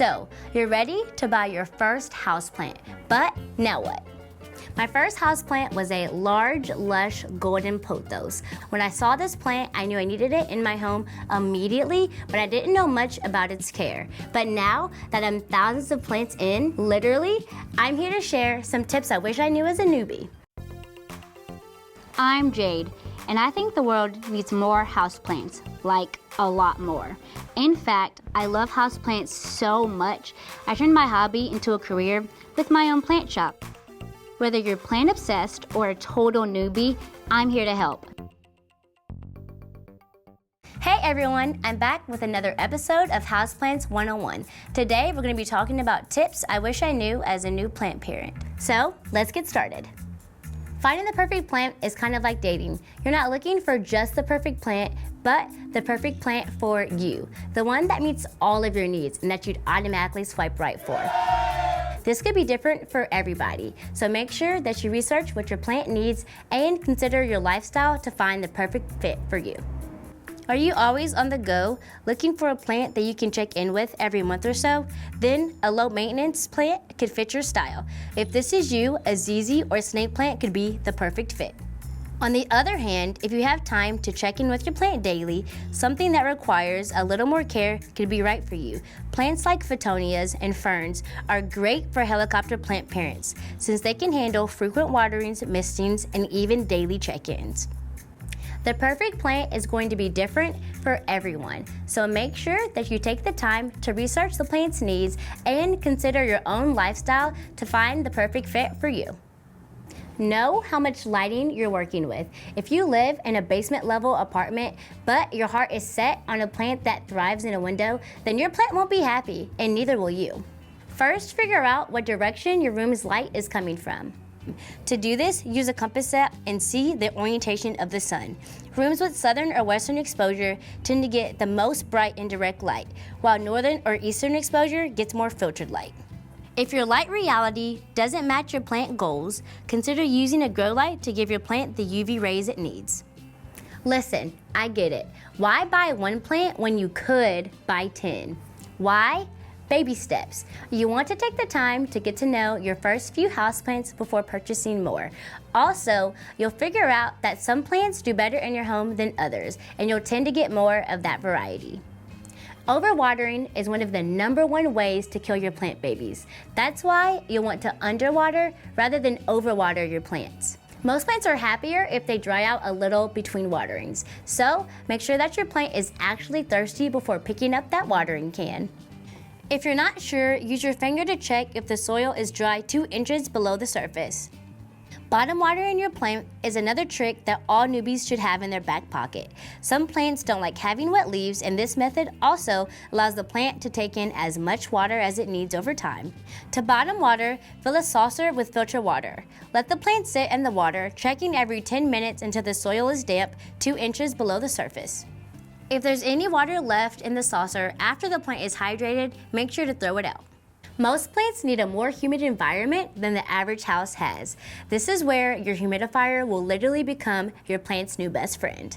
So, you're ready to buy your first houseplant, but now what? My first houseplant was a large, lush, golden pothos. When I saw this plant, I knew I needed it in my home immediately, but I didn't know much about its care. But now that I'm thousands of plants in, literally, I'm here to share some tips I wish I knew as a newbie. I'm Jade, and I think the world needs more houseplants, like a lot more. In fact, I love houseplants so much, I turned my hobby into a career with my own plant shop. Whether you're plant obsessed or a total newbie, I'm here to help. Hey everyone, I'm back with another episode of Houseplants 101. Today we're going to be talking about tips I wish I knew as a new plant parent. So let's get started. Finding the perfect plant is kind of like dating. You're not looking for just the perfect plant, but the perfect plant for you. The one that meets all of your needs and that you'd automatically swipe right for. This could be different for everybody, so make sure that you research what your plant needs and consider your lifestyle to find the perfect fit for you. Are you always on the go, looking for a plant that you can check in with every month or so? Then a low-maintenance plant could fit your style. If this is you, a ZZ or snake plant could be the perfect fit. On the other hand, if you have time to check in with your plant daily, something that requires a little more care could be right for you. Plants like photonias and ferns are great for helicopter plant parents, since they can handle frequent waterings, mistings, and even daily check-ins. The perfect plant is going to be different for everyone, so make sure that you take the time to research the plant's needs and consider your own lifestyle to find the perfect fit for you. Know how much lighting you're working with. If you live in a basement level apartment, but your heart is set on a plant that thrives in a window, then your plant won't be happy, and neither will you. First, figure out what direction your room's light is coming from. To do this, use a compass app and see the orientation of the sun. Rooms with southern or western exposure tend to get the most bright indirect light, while northern or eastern exposure gets more filtered light. If your light reality doesn't match your plant goals, consider using a grow light to give your plant the UV rays it needs. Listen, I get it. Why buy one plant when you could buy 10? Why? Baby steps. You want to take the time to get to know your first few houseplants before purchasing more. Also, you'll figure out that some plants do better in your home than others, and you'll tend to get more of that variety. Overwatering is one of the #1 ways to kill your plant babies. That's why you'll want to underwater rather than overwater your plants. Most plants are happier if they dry out a little between waterings, so make sure that your plant is actually thirsty before picking up that watering can. If you're not sure, use your finger to check if the soil is dry 2 inches below the surface. Bottom watering your plant is another trick that all newbies should have in their back pocket. Some plants don't like having wet leaves, and this method also allows the plant to take in as much water as it needs over time. To bottom water, fill a saucer with filtered water. Let the plant sit in the water, checking every 10 minutes until the soil is damp 2 inches below the surface. If there's any water left in the saucer after the plant is hydrated, make sure to throw it out. Most plants need a more humid environment than the average house has. This is where your humidifier will literally become your plant's new best friend.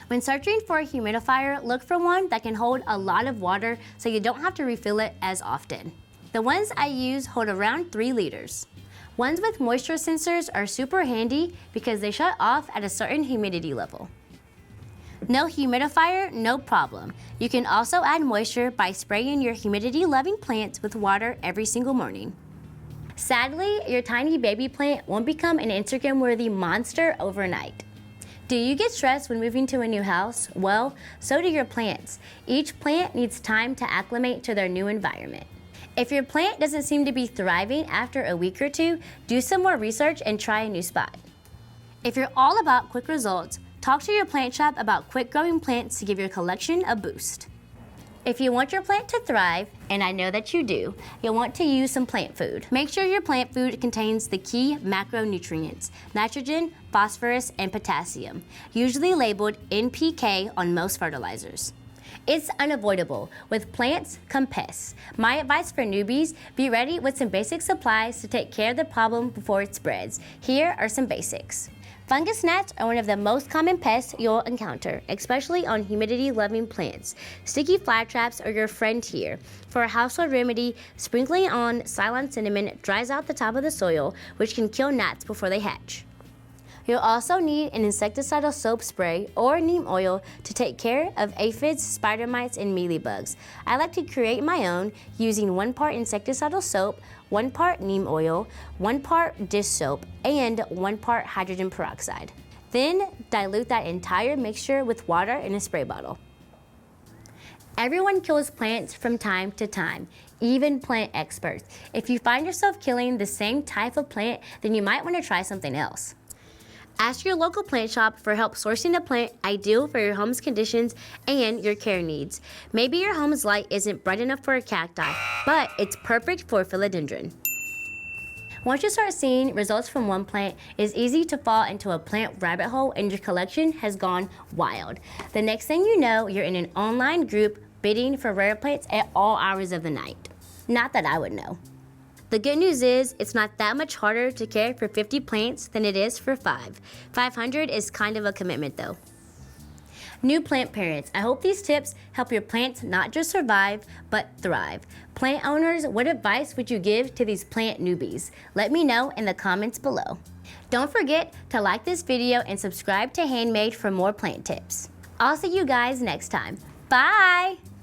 When searching for a humidifier, look for one that can hold a lot of water so you don't have to refill it as often. The ones I use hold around 3 liters. Ones with moisture sensors are super handy because they shut off at a certain humidity level. No humidifier, no problem. You can also add moisture by spraying your humidity-loving plants with water every single morning. Sadly, your tiny baby plant won't become an Instagram-worthy monster overnight. Do you get stressed when moving to a new house? Well, so do your plants. Each plant needs time to acclimate to their new environment. If your plant doesn't seem to be thriving after a week or two, do some more research and try a new spot. If you're all about quick results, talk to your plant shop about quick-growing plants to give your collection a boost. If you want your plant to thrive, and I know that you do, you'll want to use some plant food. Make sure your plant food contains the key macronutrients, nitrogen, phosphorus, and potassium, usually labeled NPK on most fertilizers. It's unavoidable. With plants come pests. My advice for newbies, be ready with some basic supplies to take care of the problem before it spreads. Here are some basics. Fungus gnats are one of the most common pests you'll encounter, especially on humidity-loving plants. Sticky fly traps are your friend here. For a household remedy, sprinkling on Ceylon cinnamon dries out the top of the soil, which can kill gnats before they hatch. You'll also need an insecticidal soap spray or neem oil to take care of aphids, spider mites, and mealybugs. I like to create my own using 1 part insecticidal soap, 1 part neem oil, 1 part dish soap, and 1 part hydrogen peroxide. Then dilute that entire mixture with water in a spray bottle. Everyone kills plants from time to time, even plant experts. If you find yourself killing the same type of plant, then you might want to try something else. Ask your local plant shop for help sourcing a plant ideal for your home's conditions and your care needs. Maybe your home's light isn't bright enough for a cacti, but it's perfect for a philodendron. Once you start seeing results from one plant, it's easy to fall into a plant rabbit hole and your collection has gone wild. The next thing you know, you're in an online group bidding for rare plants at all hours of the night. Not that I would know. The good news is, it's not that much harder to care for 50 plants than it is for 5. 500 is kind of a commitment though. New plant parents, I hope these tips help your plants not just survive, but thrive. Plant owners, what advice would you give to these plant newbies? Let me know in the comments below. Don't forget to like this video and subscribe to Handmade for more plant tips. I'll see you guys next time. Bye!